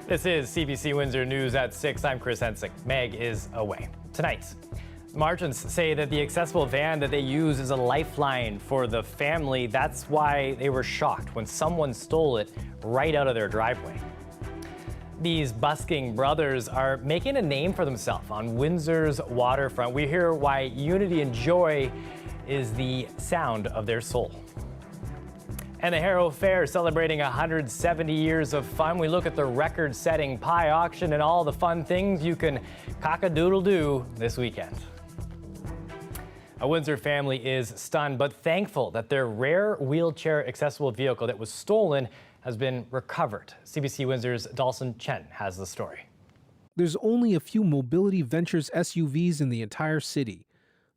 This is CBC Windsor News at 6. I'm Chris Hensing. Meg is away. Tonight, Marchants say that the accessible van that they use is a lifeline for the family. That's why they were shocked when someone stole it right out of their driveway. These busking brothers are making a name for themselves on Windsor's waterfront. We hear why unity and joy is the sound of their soul. And the Harrow Fair celebrating 170 years of fun. We look at the record-setting pie auction and all the fun things you can cock-a-doodle-doo this weekend. A Windsor family is stunned but thankful that their rare wheelchair-accessible vehicle that was stolen has been recovered. CBC Windsor's Dalson Chen has the story. There's only a few Mobility Ventures SUVs in the entire city.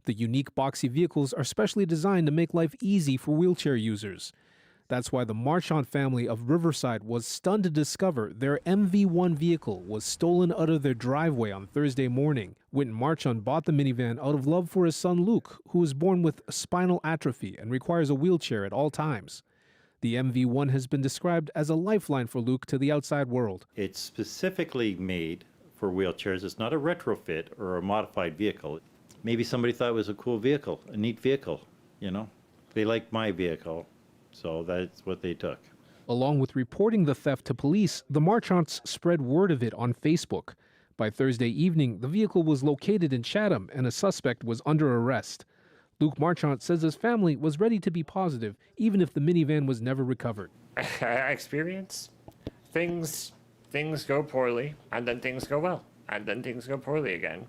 The unique boxy vehicles are specially designed to make life easy for wheelchair users. That's why the Marchant family of Riverside was stunned to discover their MV1 vehicle was stolen out of their driveway on Thursday morning. Wynton Marchant bought the minivan out of love for his son Luke, who was born with spinal atrophy and requires a wheelchair at all times. The MV1 has been described as a lifeline for Luke to the outside world. It's specifically made for wheelchairs. It's not a retrofit or a modified vehicle. Maybe somebody thought it was a cool vehicle, a neat vehicle, you know. They liked my vehicle. So that's what they took. Along with reporting the theft to police, the Marchants spread word of it on Facebook. By Thursday evening, the vehicle was located in Chatham and a suspect was under arrest. Luke Marchant says his family was ready to be positive, even if the minivan was never recovered. Experience. Things go poorly, and then things go well, and then things go poorly again.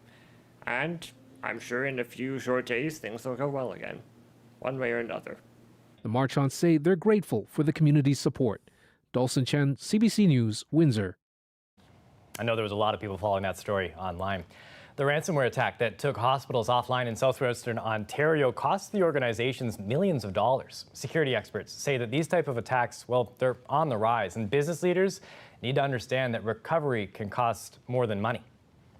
And I'm sure in a few short days, things will go well again, one way or another. The Marchants say they're grateful for the community's support. Dalson Chen, CBC News, Windsor. I know there was a lot of people following that story online. The ransomware attack that took hospitals offline in southwestern Ontario cost the organizations millions of dollars. Security experts say that these type of attacks, well, they're on the rise, and business leaders need to understand that recovery can cost more than money.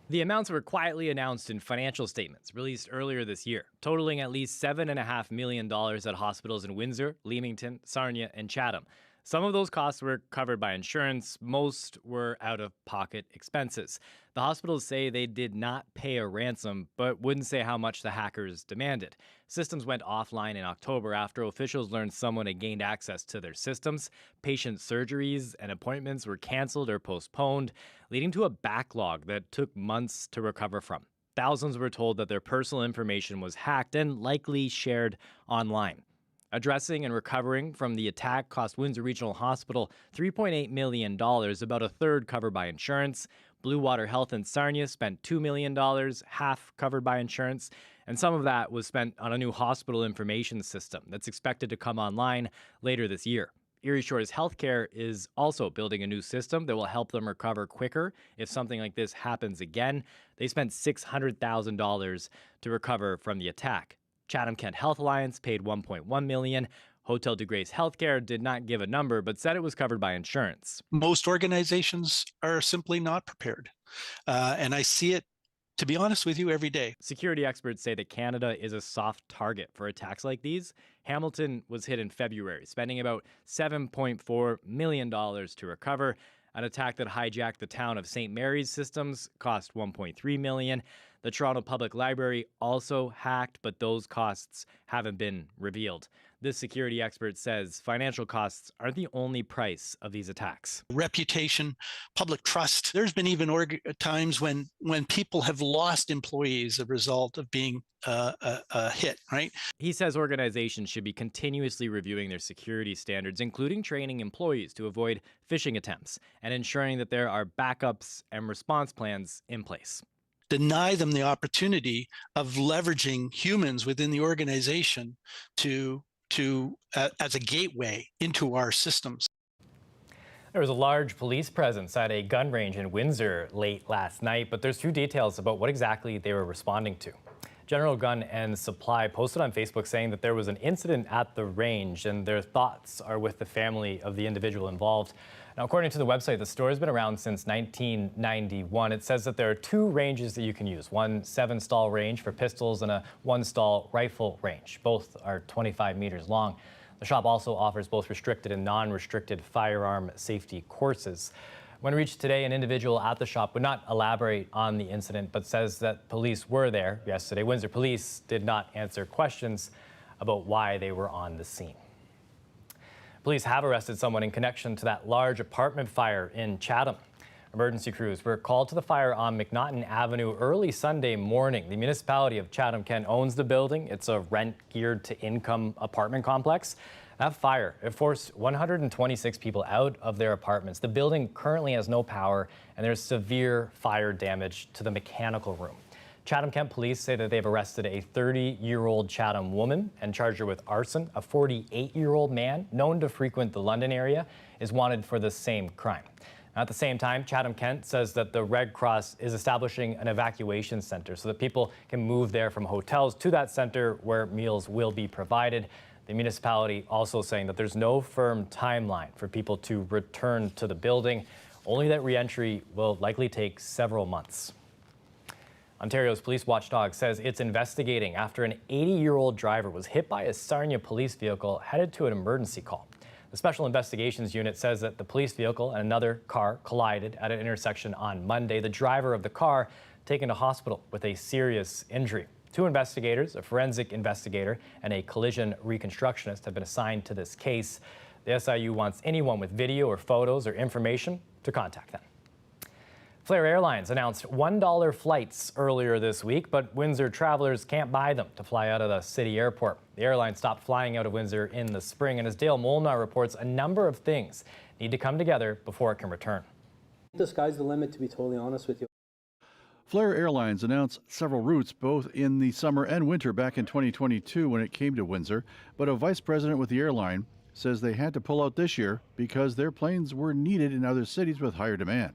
The amounts were quietly announced in financial statements released earlier this year, totaling at least $7.5 million at hospitals in Windsor, Leamington, Sarnia, and Chatham. Some of those costs were covered by insurance. Most were out-of-pocket expenses. The hospitals say they did not pay a ransom, but wouldn't say how much the hackers demanded. Systems went offline in October after officials learned someone had gained access to their systems. Patient surgeries and appointments were canceled or postponed, leading to a backlog that took months to recover from. Thousands were told that their personal information was hacked and likely shared online. Addressing and recovering from the attack cost Windsor Regional Hospital $3.8 million, about a third covered by insurance. Blue Water Health in Sarnia spent $2 million, half covered by insurance. And some of that was spent on a new hospital information system that's expected to come online later this year. Erie Shores Healthcare is also building a new system that will help them recover quicker if something like this happens again. They spent $600,000 to recover from the attack. Chatham Kent Health Alliance paid $1.1 million. Hotel de Grace Healthcare did not give a number, but said it was covered by insurance. Most organizations are simply not prepared. And I see it, to be honest with you, every day. Security experts say that Canada is a soft target for attacks like these. Hamilton was hit in February, spending about $7.4 million to recover. An attack that hijacked the town of St. Mary's systems cost $1.3 million. The Toronto Public Library also hacked, but those costs haven't been revealed. This security expert says financial costs aren't the only price of these attacks. Reputation, public trust. There's been even times when people have lost employees as a result of being hit, right? He says organizations should be continuously reviewing their security standards, including training employees to avoid phishing attempts and ensuring that there are backups and response plans in place. Deny them the opportunity of leveraging humans within the organization as a gateway into our systems. There was a large police presence at a gun range in Windsor late last night, but there's few details about what exactly they were responding to. General Gun and Supply posted on Facebook saying that there was an incident at the range and their thoughts are with the family of the individual involved. Now, according to the website, the store has been around since 1991. It says that there are two ranges that you can use, one 7-stall range for pistols and a 1-stall rifle range. Both are 25 meters long. The shop also offers both restricted and non-restricted firearm safety courses. When reached today, an individual at the shop would not elaborate on the incident, but says that police were there yesterday. Windsor police did not answer questions about why they were on the scene. Police have arrested someone in connection to that large apartment fire in Chatham. Emergency crews were called to the fire on McNaughton Avenue early Sunday morning. The municipality of Chatham-Kent owns the building. It's a rent-geared-to-income apartment complex. That fire, it forced 126 people out of their apartments. The building currently has no power, and there's severe fire damage to the mechanical room. Chatham-Kent police say that they've arrested a 30-year-old Chatham woman and charged her with arson. A 48-year-old man known to frequent the London area is wanted for the same crime. At the same time, Chatham-Kent says that the Red Cross is establishing an evacuation center so that people can move there from hotels to that center where meals will be provided. The municipality also saying that there's no firm timeline for people to return to the building, only that re-entry will likely take several months. Ontario's police watchdog says it's investigating after an 80-year-old driver was hit by a Sarnia police vehicle headed to an emergency call. The Special Investigations Unit says that the police vehicle and another car collided at an intersection on Monday. The driver of the car taken to hospital with a serious injury. 2 investigators, a forensic investigator and a collision reconstructionist, have been assigned to this case. The SIU wants anyone with video or photos or information to contact them. Flair Airlines announced $1 flights earlier this week, but Windsor travelers can't buy them to fly out of the city airport. The airline stopped flying out of Windsor in the spring, and as Dale Molnar reports, a number of things need to come together before it can return. The sky's the limit, to be totally honest with you. Flair Airlines announced several routes both in the summer and winter back in 2022 when it came to Windsor, but a vice president with the airline says they had to pull out this year because their planes were needed in other cities with higher demand.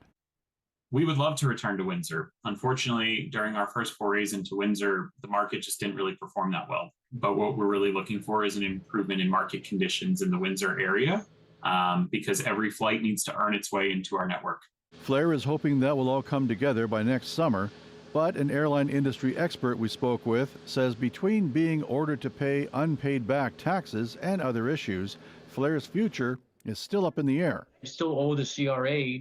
We would love to return to Windsor. Unfortunately, during our first forays into Windsor, the market just didn't really perform that well. But what we're really looking for is an improvement in market conditions in the Windsor area because every flight needs to earn its way into our network. Flair is hoping that will all come together by next summer, but an airline industry expert we spoke with says between being ordered to pay unpaid back taxes and other issues, Flair's future is still up in the air. We still owe the CRA,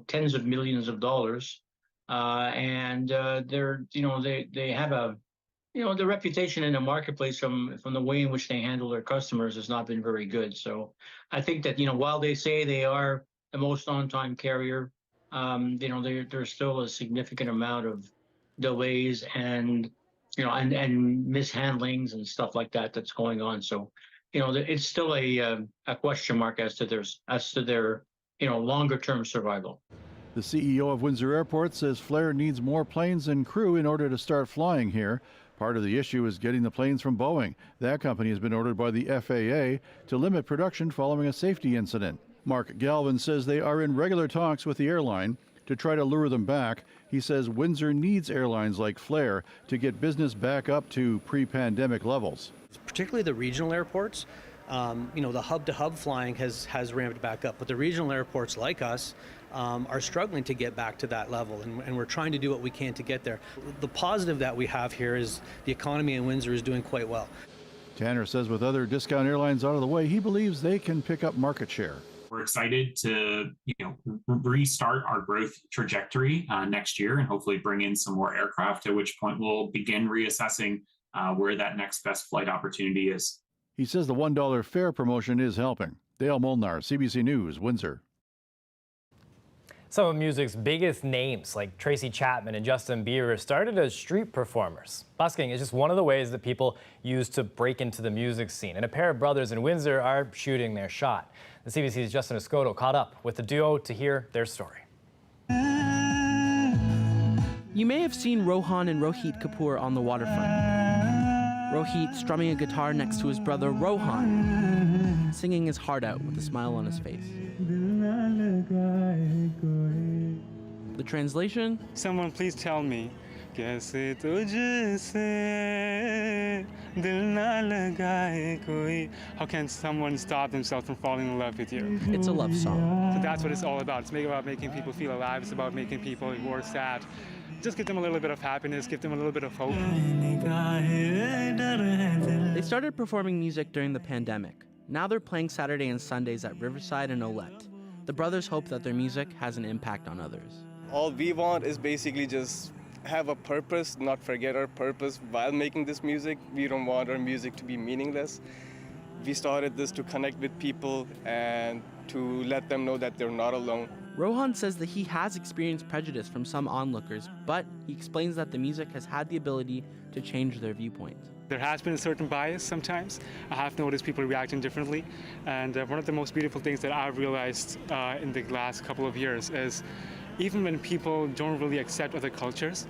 tens of millions of dollars, and they have a, the reputation in the marketplace from the way in which they handle their customers has not been very good. So I think that while they say they are the most on-time carrier, there's still a significant amount of delays and mishandlings and stuff like that that's going on. So it's still a question mark as to their longer-term survival. The CEO of Windsor Airport says Flair needs more planes and crew in order to start flying here. Part of the issue is getting the planes from Boeing. That company has been ordered by the FAA to limit production following a safety incident. Mark Galvin says they are in regular talks with the airline to try to lure them back. He says Windsor needs airlines like Flair to get business back up to pre-pandemic levels. Particularly the regional airports. The hub-to-hub flying has ramped back up, but the regional airports like us are struggling to get back to that level, and we're trying to do what we can to get there. The positive that we have here is the economy in Windsor is doing quite well. Tanner says with other discount airlines out of the way, he believes they can pick up market share. We're excited to restart our growth trajectory next year and hopefully bring in some more aircraft, at which point we'll begin reassessing where that next best flight opportunity is. He says the $1 fare promotion is helping. Dale Molnar, CBC News, Windsor. Some of music's biggest names like Tracy Chapman and Justin Bieber started as street performers. Busking is just one of the ways that people use to break into the music scene, and a pair of brothers in Windsor are shooting their shot. The CBC's Justin Escoto caught up with the duo to hear their story. You may have seen Rohan and Rohit Kapoor on the waterfront. Rohit strumming a guitar next to his brother Rohan, singing his heart out with a smile on his face. The translation? Someone please tell me. कैसे तुझसे दिल ना लगाए कोई. How can someone stop themselves from falling in love with you? It's a love song. So that's what it's all about. It's about making people feel alive. It's about making people who are sad. Just give them a little bit of happiness, give them a little bit of hope. They started performing music during the pandemic. Now they're playing Saturday and Sundays at Riverside and Olette. the brothers hope that their music has an impact on others. All we want is basically just have a purpose, not forget our purpose while making this music. We don't want our music to be meaningless. We started this to connect with people and to let them know that they're not alone. Rohan says that he has experienced prejudice from some onlookers, but he explains that the music has had the ability to change their viewpoint. There has been a certain bias sometimes. I have noticed people reacting differently. And one of the most beautiful things that I've realized in the last couple of years is even when people don't really accept other cultures,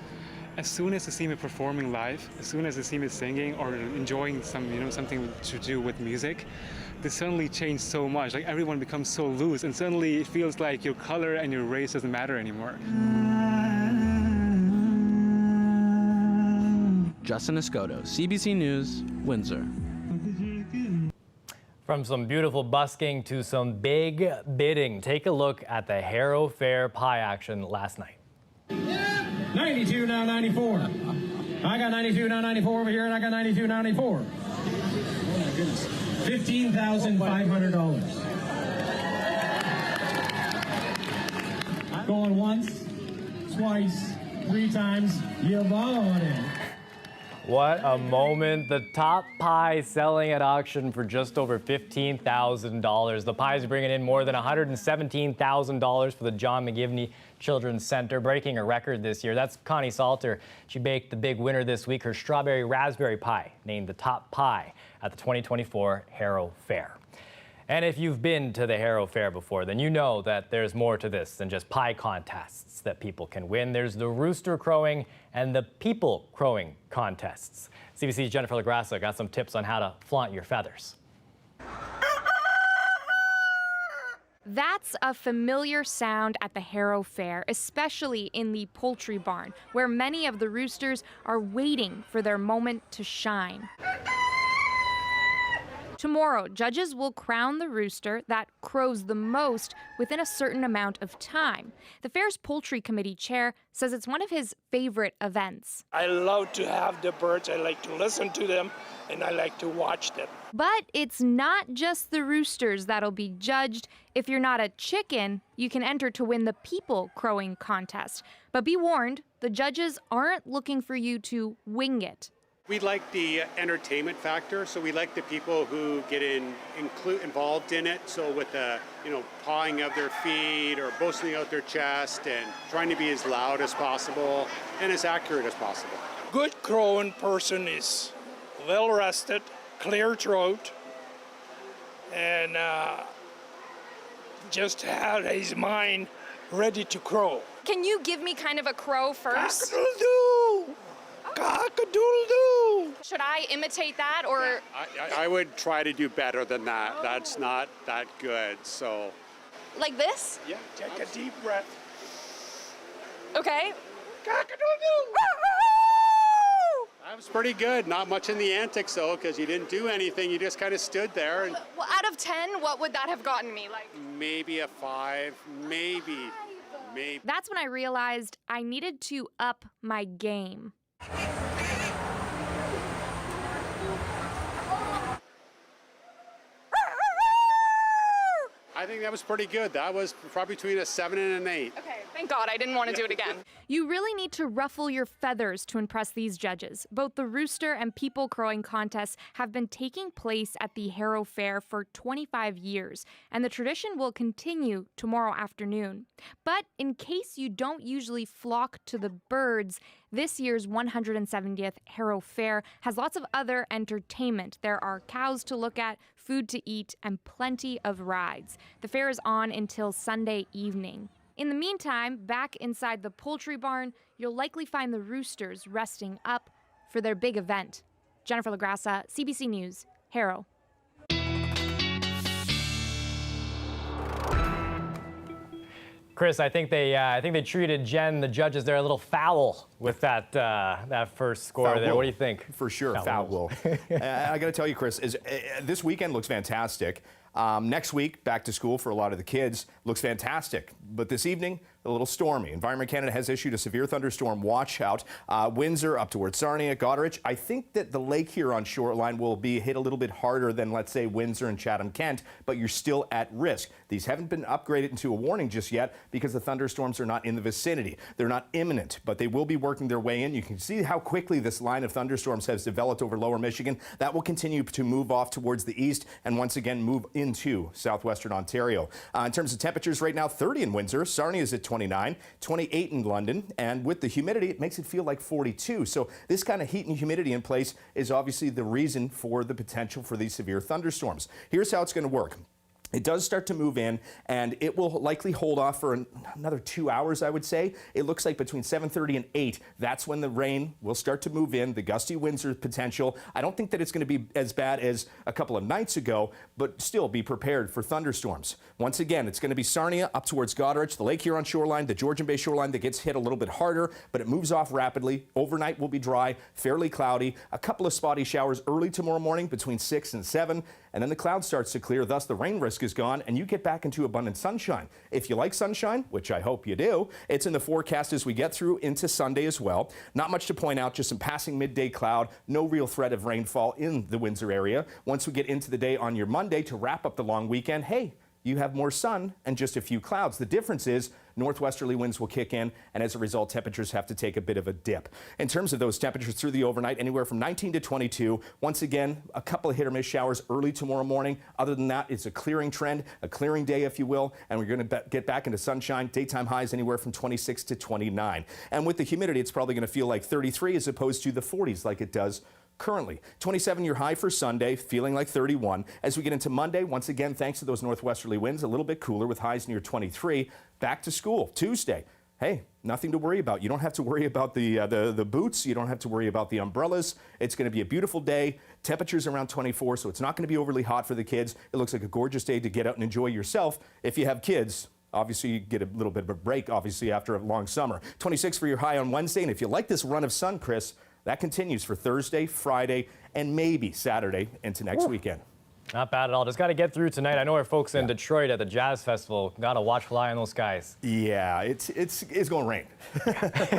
as soon as they see me performing live, as soon as they see me singing or enjoying something to do with music, they suddenly change so much. Like everyone becomes so loose, and suddenly it feels like your color and your race doesn't matter anymore. Justin Escoto, CBC News, Windsor. From some beautiful busking to some big bidding, take a look at the Harrow Fair pie action last night. 92, now 94. I got 92, now 94 over here, and I got 92, 94. Oh my goodness. $15,500. Going once, twice, 3 times. You bought it. What a moment. The top pie selling at auction for just over $15,000. The pies are bringing in more than $117,000 for the John McGivney Children's Center, breaking a record this year. That's Connie Salter. She baked the big winner this week, her strawberry raspberry pie, named the top pie at the 2024 Harrow Fair. And if you've been to the Harrow Fair before, then you know that there's more to this than just pie contests that people can win. There's the rooster crowing and the people crowing contests. CBC's Jennifer LaGrassa got some tips on how to flaunt your feathers. That's a familiar sound at the Harrow Fair, especially in the poultry barn, where many of the roosters are waiting for their moment to shine. Tomorrow, judges will crown the rooster that crows the most within a certain amount of time. The fair's poultry committee chair says it's one of his favorite events. I love to have the birds, I like to listen to them, and I like to watch them. But it's not just the roosters that'll be judged. If you're not a chicken, you can enter to win the people crowing contest. But be warned, the judges aren't looking for you to wing it. We like the entertainment factor, so we like the people who get involved in it. So with the pawing of their feet or boasting out their chest and trying to be as loud as possible and as accurate as possible. Good crowing person is well rested, clear throat, and just had his mind ready to crow. Can you give me kind of a crow first? Cock-a-doodle-doo! Cock-a-doodle-doo! Should I imitate that or? I would try to do better than that. Oh. That's not that good, so. Like this? Yeah, take a deep breath. Okay. Cock-a-doodle-doo! That was pretty good. Not much in the antics though, because you didn't do anything. You just kind of stood there. And well, out of 10, what would that have gotten me? Like maybe a 5, maybe. That's when I realized I needed to up my game. I think that was pretty good. That was probably between a 7 and an 8. Okay, thank God I didn't want to do it again. You really need to ruffle your feathers to impress these judges. Both the rooster and people crowing contests have been taking place at the Harrow Fair for 25 years, and the tradition will continue tomorrow afternoon. But in case you don't usually flock to the birds, this year's 170th Harrow Fair has lots of other entertainment. There are cows to look at, food to eat, and plenty of rides. The fair is on until Sunday evening. In the meantime, back inside the poultry barn, you'll likely find the roosters resting up for their big event. Jennifer LaGrassa, CBC News, Harrow. Chris, I think they treated Jen, the judges, there a little foul with that first score Foul there. will. What do you think? For sure, foul will. I got to tell you, Chris, this weekend looks fantastic. Next week, back to school for a lot of the kids. Looks fantastic. But this evening, a little stormy. Environment Canada has issued a severe thunderstorm watch out. Windsor up towards Sarnia, Goderich. I think that the Lake Huron shoreline will be hit a little bit harder than, let's say, Windsor and Chatham-Kent, but you're still at risk. These haven't been upgraded into a warning just yet because the thunderstorms are not in the vicinity. They're not imminent, but they will be working their way in. You can see how quickly this line of thunderstorms has developed over lower Michigan. That will continue to move off towards the east and once again move into southwestern Ontario. In terms of temperatures right now, 30 in Windsor. Sarnia is at 29, 28 in London, and with the humidity, it makes it feel like 42. So this kind of heat and humidity in place is obviously the reason for the potential for these severe thunderstorms. Here's how it's going to work. It does start to move in, and it will likely hold off for another 2 hours, I would say. It looks like between 7:30 and 8, that's when the rain will start to move in, the gusty winds are potential. I don't think that it's going to be as bad as a couple of nights ago, but still be prepared for thunderstorms. Once again, it's going to be Sarnia up towards Goderich, the Lake Huron shoreline, the Georgian Bay shoreline that gets hit a little bit harder, but it moves off rapidly. Overnight will be dry, fairly cloudy. A couple of spotty showers early tomorrow morning between 6 and 7, and then the cloud starts to clear, thus the rain risk is gone, and you get back into abundant sunshine. If you like sunshine, which I hope you do, it's in the forecast as we get through into Sunday as well. Not much to point out, just some passing midday cloud, no real threat of rainfall in the Windsor area. Once we get into the day on your Monday to wrap up the long weekend, hey, you have more sun and just a few clouds. The difference is northwesterly winds will kick in, and as a result, temperatures have to take a bit of a dip. In terms of those temperatures through the overnight, anywhere from 19 to 22. Once again, a couple of hit or miss showers early tomorrow morning. Other than that, it's a clearing trend, a clearing day, if you will, and we're going to get back into sunshine. Daytime highs anywhere from 26 to 29. And with the humidity, it's probably going to feel like 33 as opposed to the 40s like it does currently. 27 your high for Sunday, feeling like 31. As we get into Monday, once again, thanks to those northwesterly winds, a little bit cooler with highs near 23. Back to school Tuesday. Hey, nothing to worry about. You don't have to worry about the boots. You don't have to worry about the umbrellas. It's going to be a beautiful day. Temperatures around 24, so it's not going to be overly hot for the kids. It looks like a gorgeous day to get out and enjoy yourself. If you have kids, obviously you get a little bit of a break, obviously, after a long summer. 26 for your high on Wednesday, and if you like this run of sun, Chris, that continues for Thursday, Friday, and maybe Saturday into next weekend. Not bad at all. Just got to get through tonight. I know our folks in Detroit at the Jazz Festival got to watch fly on those skies. Yeah, it's going to rain.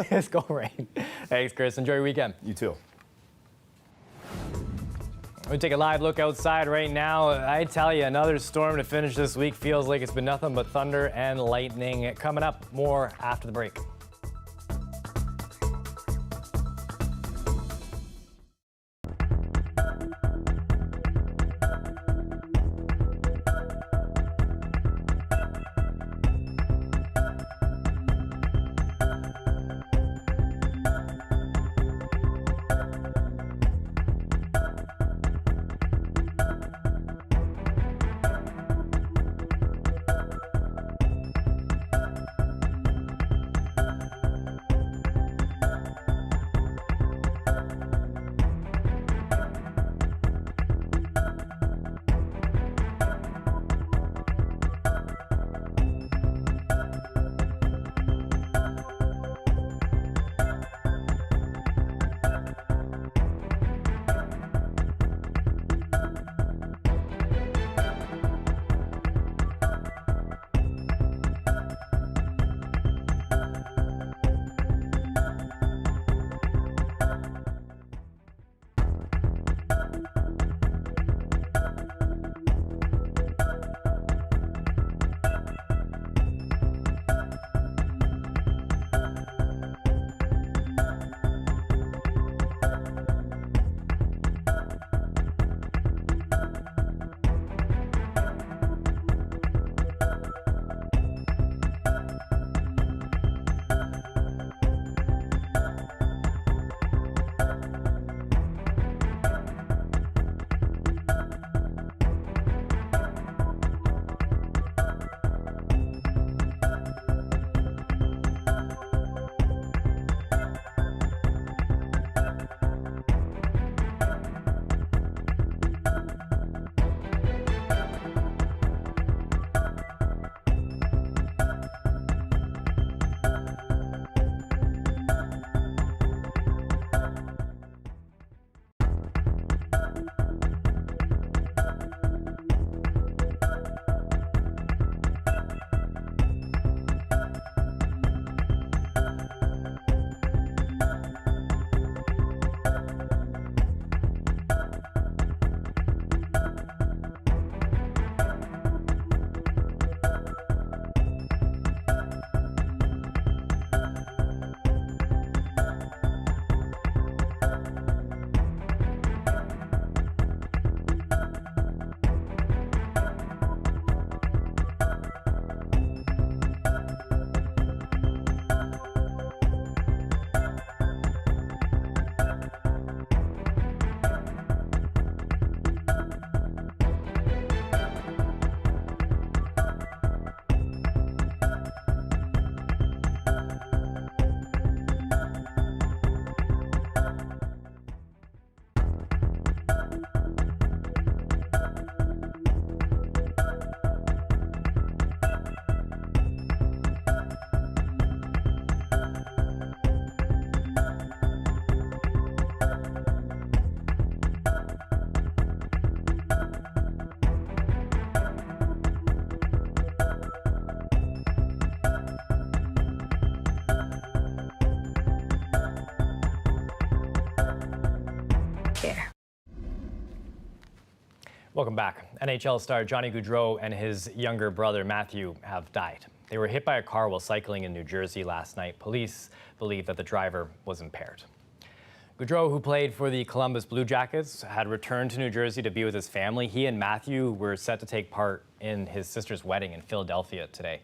It's going to rain. Thanks, Chris. Enjoy your weekend. You too. We take a live look outside right now. I tell you, another storm to finish this week. Feels like it's been nothing but thunder and lightning. Coming up, more after the break. care. Welcome back. NHL star Johnny Gaudreau and his younger brother Matthew have died. They were hit by a car while cycling in New Jersey last night. Police believe that the driver was impaired. Gaudreau, who played for the Columbus Blue Jackets, had returned to New Jersey to be with his family. He and Matthew were set to take part in his sister's wedding in Philadelphia today.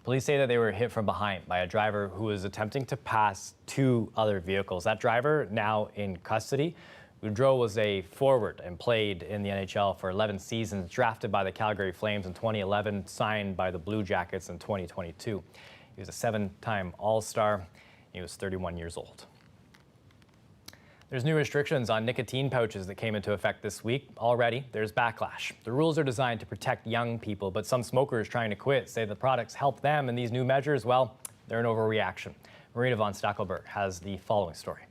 Police say that they were hit from behind by a driver who was attempting to pass two other vehicles. That driver now in custody. Gaudreau was a forward and played in the NHL for 11 seasons, drafted by the Calgary Flames in 2011, signed by the Blue Jackets in 2022. He was a 7-time All-Star. He was 31 years old. There's new restrictions on nicotine pouches that came into effect this week. Already, there's backlash. The rules are designed to protect young people, but some smokers trying to quit say the products help them, and these new measures, well, they're an overreaction. Marina von Stackelberg has the following story.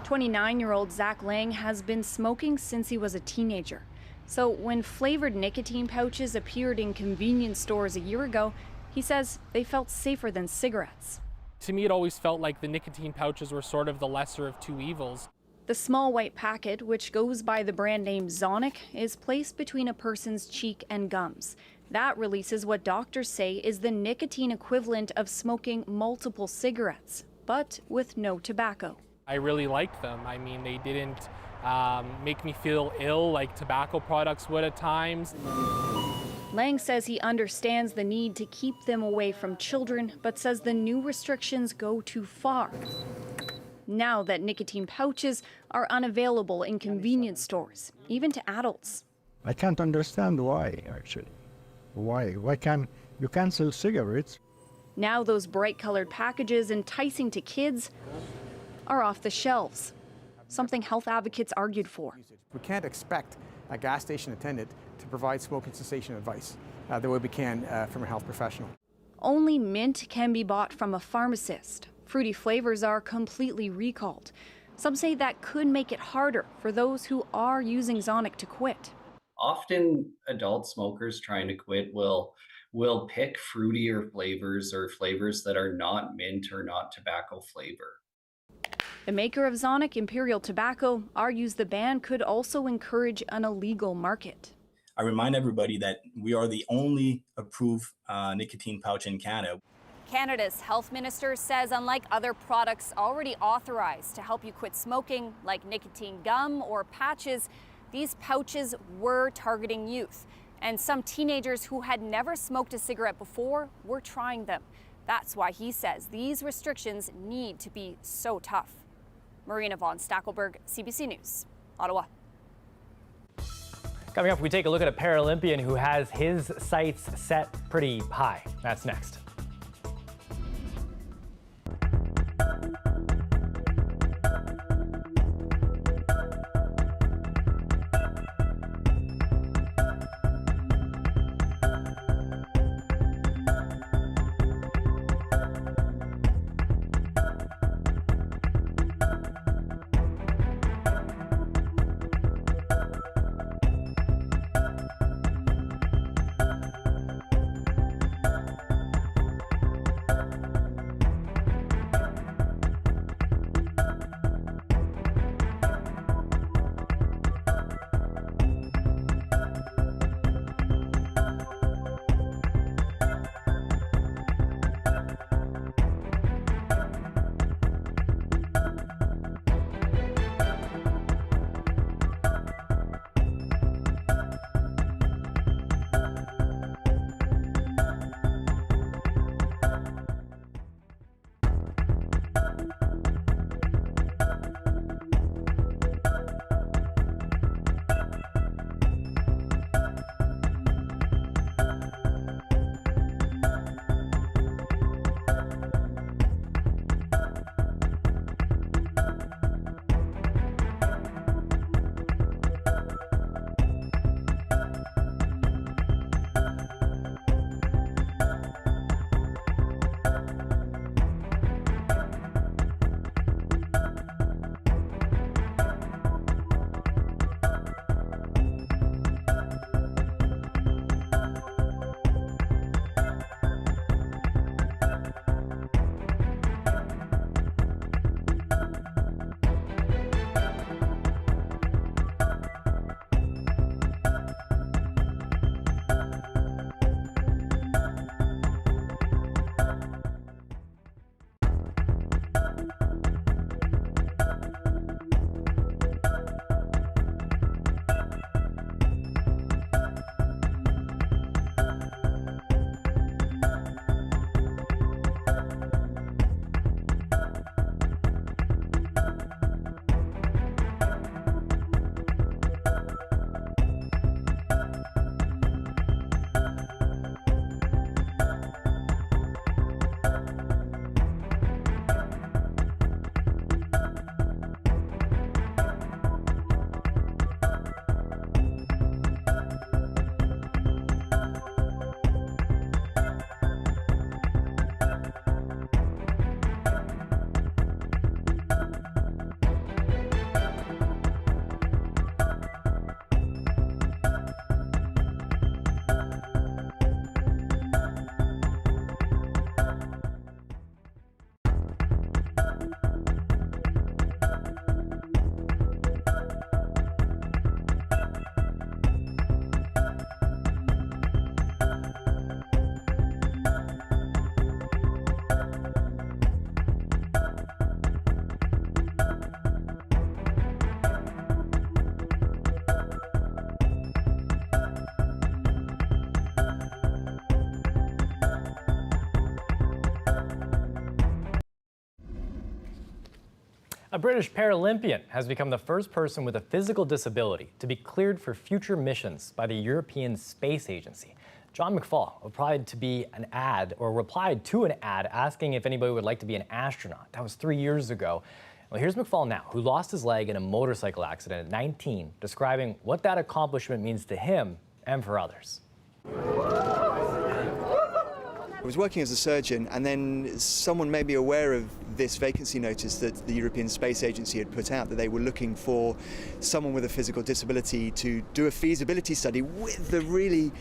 29-year-old Zach Lang has been smoking since he was a teenager. So when flavored nicotine pouches appeared in convenience stores a year ago, he says they felt safer than cigarettes. To me, it always felt like the nicotine pouches were sort of the lesser of two evils. The small white packet, which goes by the brand name Zonic, is placed between a person's cheek and gums. That releases what doctors say is the nicotine equivalent of smoking multiple cigarettes, but with no tobacco. I really liked them. I mean, they didn't make me feel ill like tobacco products would at times. Lang says he understands the need to keep them away from children, but says the new restrictions go too far. Now that nicotine pouches are unavailable in convenience stores, even to adults. I can't understand why, actually. Why can't you cancel cigarettes? Now those bright-colored packages enticing to kids are off the shelves, something health advocates argued for. We can't expect a gas station attendant to provide smoking cessation advice the way we can from a health professional. Only mint can be bought from a pharmacist. Fruity flavors are completely recalled. Some say that could make it harder for those who are using Zonic to quit. Often adult smokers trying to quit will pick fruitier flavors or flavors that are not mint or not tobacco flavor. The maker of Zonic, Imperial Tobacco, argues the ban could also encourage an illegal market. I remind everybody that we are the only approved nicotine pouch in Canada. Canada's health minister says unlike other products already authorized to help you quit smoking, like nicotine gum or patches, these pouches were targeting youth. And some teenagers who had never smoked a cigarette before were trying them. That's why he says these restrictions need to be so tough. Marina von Stackelberg, CBC News, Ottawa. Coming up, we take a look at a Paralympian who has his sights set pretty high. That's next. A British Paralympian has become the first person with a physical disability to be cleared for future missions by the European Space Agency. John McFall replied to an ad asking if anybody would like to be an astronaut. That was 3 years ago. Well, here's McFall now, who lost his leg in a motorcycle accident at 19, describing what that accomplishment means to him and for others. I was working as a surgeon, and then someone made me aware of this vacancy notice that the European Space Agency had put out, that they were looking for someone with a physical disability to do a feasibility study with the really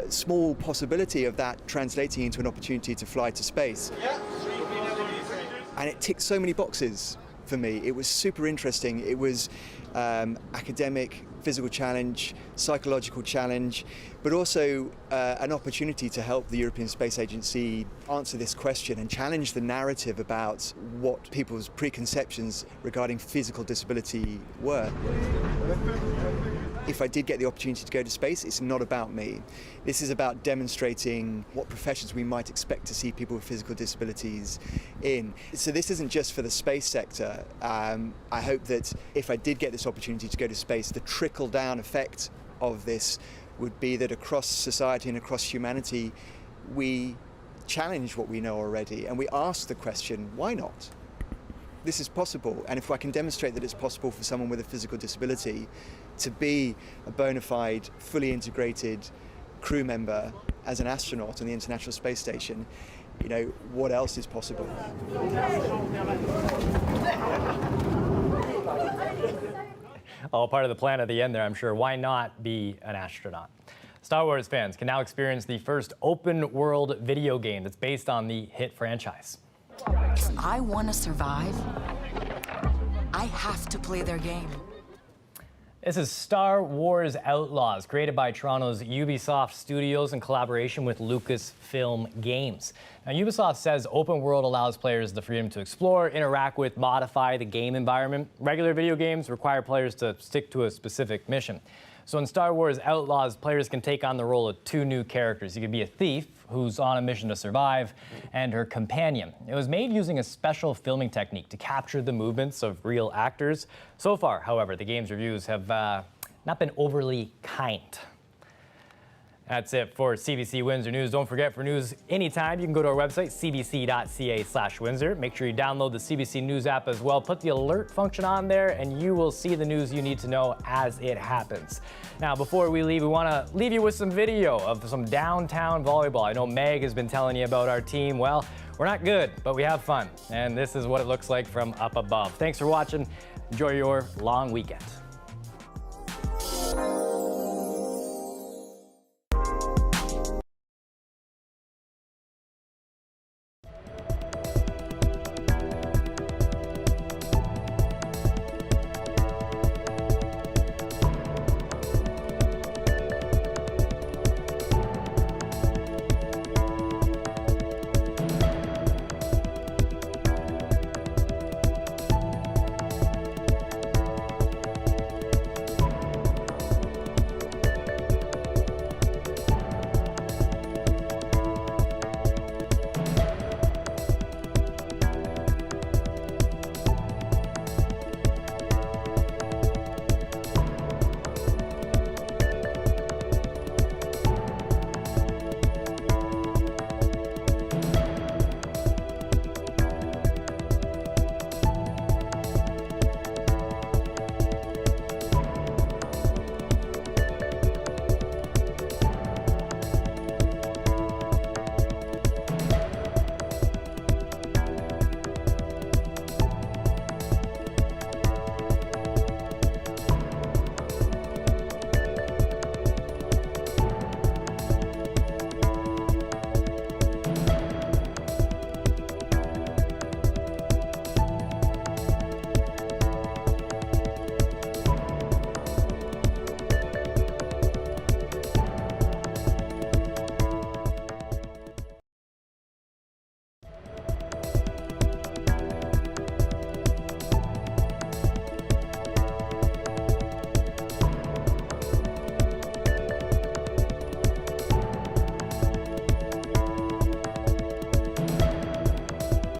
small possibility of that translating into an opportunity to fly to space. And it ticked so many boxes for me. It was super interesting. It was academic, physical challenge, psychological challenge, but also an opportunity to help the European Space Agency answer this question and challenge the narrative about what people's preconceptions regarding physical disability were. If I did get the opportunity to go to space, it's not about me. This is about demonstrating what professions we might expect to see people with physical disabilities in. So this isn't just for the space sector. I hope that if I did get this opportunity to go to space, the trickle-down effect of this would be that across society and across humanity, we challenge what we know already and we ask the question, why not? This is possible, and if I can demonstrate that it's possible for someone with a physical disability to be a bona fide, fully integrated crew member as an astronaut on the International Space Station, you know, what else is possible? All part of the plan at the end there, I'm sure. Why not be an astronaut? Star Wars fans can now experience the first open-world video game that's based on the hit franchise. If I want to survive, I have to play their game. This is Star Wars Outlaws, created by Toronto's Ubisoft Studios in collaboration with Lucasfilm Games. Now, Ubisoft says open world allows players the freedom to explore, interact with, modify the game environment. Regular video games require players to stick to a specific mission. So in Star Wars Outlaws, players can take on the role of two new characters. You can be a thief who's on a mission to survive, and her companion. It was made using a special filming technique to capture the movements of real actors. So far, however, the game's reviews have not been overly kind. That's it for CBC Windsor News. Don't forget, for news anytime, you can go to our website, cbc.ca/Windsor. Make sure you download the CBC News app as well. Put the alert function on there, and you will see the news you need to know as it happens. Now, before we leave, we want to leave you with some video of some downtown volleyball. I know Meg has been telling you about our team. Well, we're not good, but we have fun. And this is what it looks like from up above. Thanks for watching. Enjoy your long weekend.